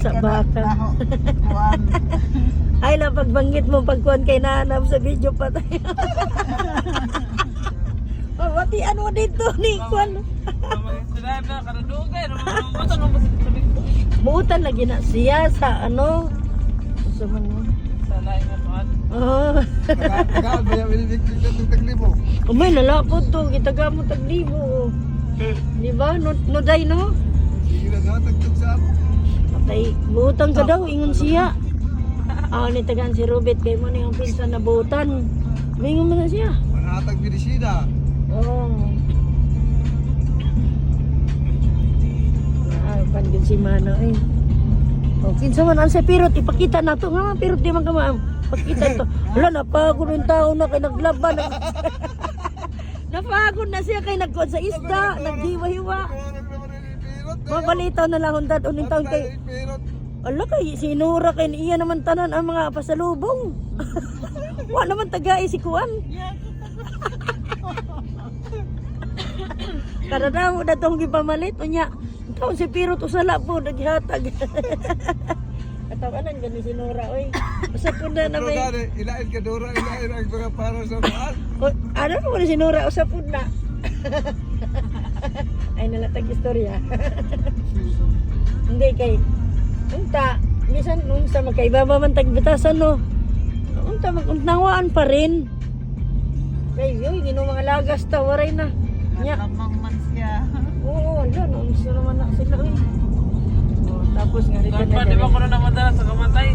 Sa baka. Kuan. Ay lang pagbanggit mo pagkuhan kay nanam sa video pa tayo. Mawatian mo dito ni Kwan. Muutan lagi na siya sa ano. Sa man mo. Sa lain na tuan. Oh. Tagaan ba yung iniliklik na taglibo? Umay nalapot to, gitaga mo taglibo. Di ba? No day no? Sige na tagtog sa ako. Patay, buutan ka daw, ingon siya. Ni tagaan si Robert kay mo na yung pinsan na buutan. Mingon mo na siya. Manatag binisida. Oh. Panggil si Mana eh. Oh, kinsa man ang sa pirot ipakita na to nga pirot di man ka maam. Pakita to. Wala napagod yung tao na kay naglaban. Napagod na siya kay nagkuhan sa isda, naghiwa-hiwa. Mabalitaw na lang hundad uning taon kay ala kay sinura kay iya naman tanan ang mga pasalubong. Wa naman tagay si Kuan. Kada daw na tong gipamalit unya. Taon si Pirot usala po naghatag. Katawanan gani sinura oy. Usa po na may Ilain ka dura, ilain ang mga para sa kuan. ano mo ni sinura usa po na. Ay nalatag istorya. Hindi kay unta minsan unsa magkaibaba man tagbitasan no. Unta maguntawaan pa rin. Kay yoy gino mga lagas ta waray na. Nya. Lamang man siya. Oo, yan. Ang gusto naman na sila. Tapos nga rin Di ba ko na naman sa kamatay?